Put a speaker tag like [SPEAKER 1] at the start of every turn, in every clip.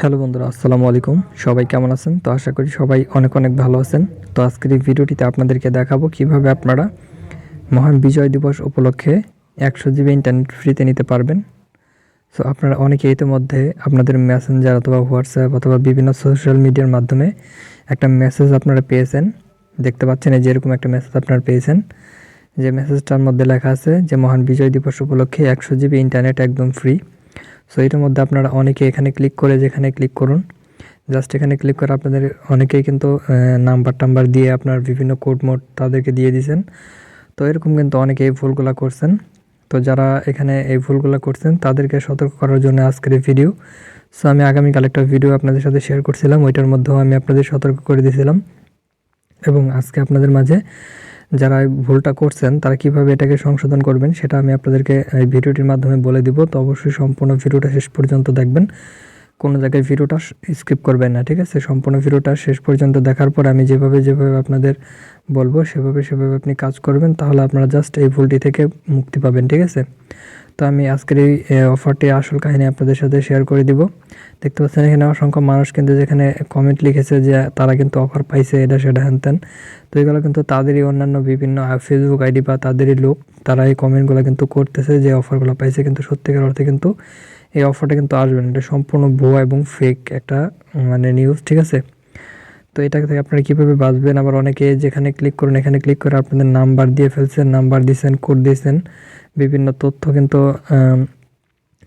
[SPEAKER 1] Hello বন্ধুরা, আসসালামু আলাইকুম। সবাই কেমন আছেন? তো আশা করি সবাই অনেক অনেক ভালো আছেন। তো আজকের এই ভিডিওটিতে আপনাদেরকে দেখাবো কিভাবে আপনারা মহান বিজয় দিবস উপলক্ষে 100 জিবি ইন্টারনেট ফ্রিতে নিতে পারবেন। সো আপনারা অনেকে ইতিমধ্যে আপনাদের মেসেঞ্জার অথবা হোয়াটসঅ্যাপ অথবা বিভিন্ন সোশ্যাল মিডিয়ার মাধ্যমে একটা মেসেজ আপনারা পেয়েছেন, দেখতে পাচ্ছেন এই যে এরকম একটা মেসেজ আপনারা পেয়েছেন, যে মেসেজটার মধ্যে লেখা আছে যে মহান বিজয় দিবস উপলক্ষে 100 জিবি ইন্টারনেট একদম ফ্রি। সো এটার মধ্যে আপনারা অনেকে এখানে ক্লিক করে যেখানে ক্লিক করুন, জাস্ট এখানে ক্লিক করে আপনাদের অনেকেই কিন্তু নাম্বার টাম্বার দিয়ে আপনার বিভিন্ন কোড মোড তাদেরকে দিয়ে দিয়েছেন। তো এরকম কিন্তু অনেকে এই ভুলগুলা করছেন। তো যারা এখানে এই ভুলগুলা করছেন তাদেরকে সতর্ক করার জন্য আজকের এই ভিডিও। সো আমি আগামীকাল একটা ভিডিও আপনাদের সাথে শেয়ার করছিলাম, ওইটার মধ্যেও আমি আপনাদের সতর্ক করে দিয়েছিলাম। এবং আজকে আপনাদের মাঝে যারা এই ভুলটা করছেন তারা কিভাবে এটাকে সংশোধন করবেন সেটা আমি আপনাদেরকে এই ভিডিওটির মাধ্যমে বলে দিব। তো অবশ্যই সম্পূর্ণ ভিডিওটা শেষ পর্যন্ত দেখবেন, কোনো জায়গায় ভিডিওটা স্কিপ করবেন না, ঠিক আছে? সম্পূর্ণ ভিডিওটা শেষ পর্যন্ত দেখার পর আমি যেভাবে যেভাবে আপনাদের বলবো সেভাবে সেভাবে আপনি কাজ করবেন, তাহলে আপনারা জাস্ট এই ভুলটি থেকে মুক্তি পাবেন, ঠিক আছে? তো আমি আজকের এই অফারটি আসল কাহিনী আপনাদের সাথে শেয়ার করে দিব। দেখতে পাচ্ছেন এখানে অসংখ্য মানুষ কিন্তু যেখানে কমেন্ট লিখেছে যে তারা কিন্তু অফার পাইছে, এটা সেটা হ্যান ত্যান। তো এগুলো কিন্তু তাদেরই অন্যান্য বিভিন্ন ফেসবুক আইডি বা তাদেরই লোক, তারা এই কমেন্টগুলো কিন্তু করতেছে যে অফারগুলো পাইছে, কিন্তু সত্যিকার অর্থে কিন্তু এই অফারটা কিন্তু আসবে না। এটা সম্পূর্ণ ভুয়া এবং ফেক একটা মানে নিউজ, ঠিক আছে? তো এটা থেকে আপনারা কীভাবে বাঁচবেন? আবার অনেকে যেখানে ক্লিক করুন এখানে ক্লিক করে আপনাদের নাম্বার দিয়ে ফেলছেন, নাম্বার দিয়েছেন, কোড দিয়েছেন, বিভিন্ন তথ্য কিন্তু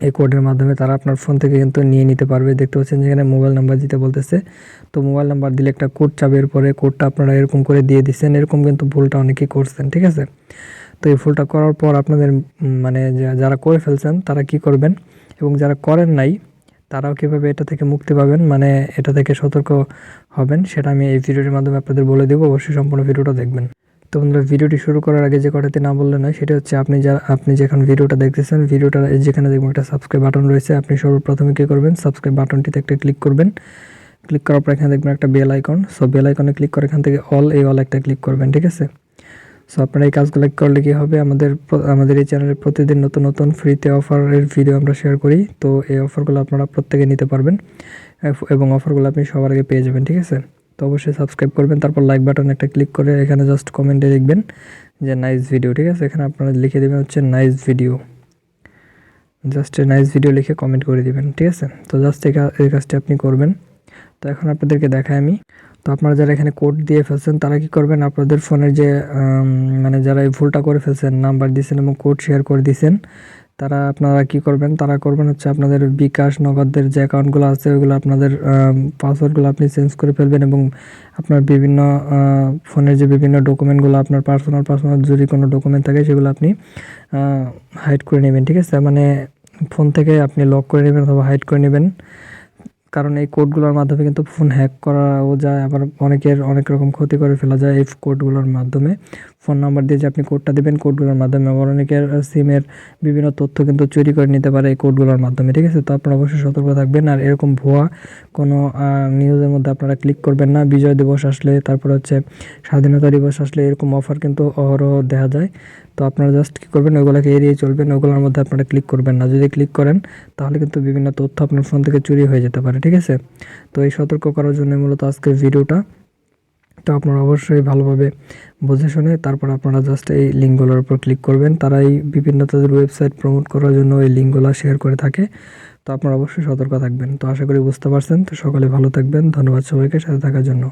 [SPEAKER 1] এই কোডের মাধ্যমে তারা আপনার ফোন থেকে কিন্তু নিয়ে নিতে পারবে। দেখতে পাচ্ছেন যেখানে মোবাইল নাম্বার দিতে বলতেছে, তো মোবাইল নাম্বার দিলে একটা কোড চাবে, এরপরে কোডটা আপনারা এরকম করে দিয়ে দিচ্ছেন। এরকম কিন্তু ভুলটা অনেকেই করছেন, ঠিক আছে? তো এই ভুলটা করার পর আপনাদের মানে যারা করে ফেলছেন তারা কি করবেন, এবং যারা করেন নাই তারাও কীভাবে এটা থেকে মুক্তি পাবেন, মানে এটা থেকে সতর্ক হবেন, সেটা আমি এই ভিডিওটির মাধ্যমে আপনাদের বলে দেবো। অবশ্যই সম্পূর্ণ ভিডিওটা দেখবেন। তো বন্ধুরা, ভিডিওটি শুরু করার আগে যে কথাটি না বললে নয় সেটা হচ্ছে আপনি যখন ভিডিওটা দেখতেছেন, ভিডিওটা যেখানে দেখবেন একটা সাবস্ক্রাইব বাটন রয়েছে, আপনি সর্বপ্রথমে কী করবেন, সাবস্ক্রাইব বাটনটিতে একটা ক্লিক করবেন। ক্লিক করার পর এখানে দেখবেন একটা বেল আইকন, সো বেল আইকনে ক্লিক করে এখান থেকে অল একটা ক্লিক করবেন, ঠিক আছে? সো আপনারা এই কাজগুলো করলে কী হবে, আমাদের এই চ্যানেলে প্রতিদিন নতুন নতুন ফ্রিতে অফারের ভিডিও আমরা শেয়ার করি। তো এই অফারগুলো আপনারা প্রত্যেকে নিতে পারবেন এবং অফারগুলো আপনি সবার আগে পেয়ে যাবেন, ঠিক আছে? তো অবশ্যই সাবস্ক্রাইব করবেন, তারপর লাইক বাটন একটা ক্লিক করে এখানে জাস্ট কমেন্টে লিখবেন যে নাইস ভিডিও, ঠিক আছে? এখানে আপনারা লিখে দেবেন হচ্ছে nice video, just nice video লিখে কমেন্ট করে দিবেন, ঠিক আছে? তো জাস্ট এই কাজটি আপনি করবেন। তো এখন আপনাদেরকে দেখাই আমি। তো আপনারা যারা এখানে কোড দিয়ে ফেলছেন তারা কি করবেন, আপনাদের ফোনের যে মানে যারা এই ভুলটা করে ফেলছেন, নাম্বার দিয়েছেন এবং কোড শেয়ার করে দিয়েছেন, তারা আপনারা কি করবেন, তারা করবেন হচ্ছে আপনাদের বিকাশ নগদের যে অ্যাকাউন্টগুলো আছে ওইগুলো আপনাদের পাসওয়ার্ডগুলো আপনি চেঞ্জ করে ফেলবেন, এবং আপনার বিভিন্ন ফোনের যে বিভিন্ন ডকুমেন্টগুলো আপনার পার্সোনাল যদি কোনো ডকুমেন্ট থাকে সেগুলো আপনি হাইড করে নেবেন, ঠিক আছে? মানে ফোন থেকে আপনি লক করে নেবেন অথবা হাইড করে নেবেন, কারণ এই কোডগুলোর মাধ্যমে কিন্তু ফোন হ্যাক করাও যায়, আবার অনেকের অনেক রকম ক্ষতি করে ফেলা যায় এই কোডগুলোর মাধ্যমে। ফোন নাম্বার দিয়ে যে আপনি কোডটা দেবেন, কোডগুলোর মাধ্যমে আবার অনেকের সিমের বিভিন্ন তথ্য কিন্তু চুরি করে নিতে পারে এই কোডগুলোর মাধ্যমে, ঠিক আছে? তো আপনারা অবশ্যই সতর্ক থাকবেন, আর এরকম ভুয়া কোনো নিউজের মধ্যে আপনারা ক্লিক করবেন না। বিজয় দিবস আসলে, তারপর হচ্ছে স্বাধীনতা দিবস আসলে এরকম অফার কিন্তু অহরহ দেখা যায়। তো আপনারা জাস্ট কী করবেন, ওইগুলোকে এড়িয়ে চলবেন, ওগুলোর মধ্যে আপনারা ক্লিক করবেন না। যদি ক্লিক করেন তাহলে কিন্তু বিভিন্ন তথ্য আপনার ফোন থেকে চুরি হয়ে যেতে পারে, ঠিক আছে? তো এই সতর্ক করার জন্য মূলত আজকের ভিডিওটা। তো আপনারা অবশ্যই ভালোভাবে বুঝে শুনে তারপর আপনারা জাস্ট এই লিঙ্কগুলোর উপর ক্লিক করবেন। তারা এই বিভিন্ন তাদের ওয়েবসাইট প্রমোট করার জন্য এই লিঙ্কগুলো শেয়ার করে থাকে। তো আপনারা অবশ্যই সতর্ক থাকবেন। তো আশা করি বুঝতে পারছেন। তো সকলে ভালো থাকবেন। ধন্যবাদ সবাইকে সাথে থাকার জন্য।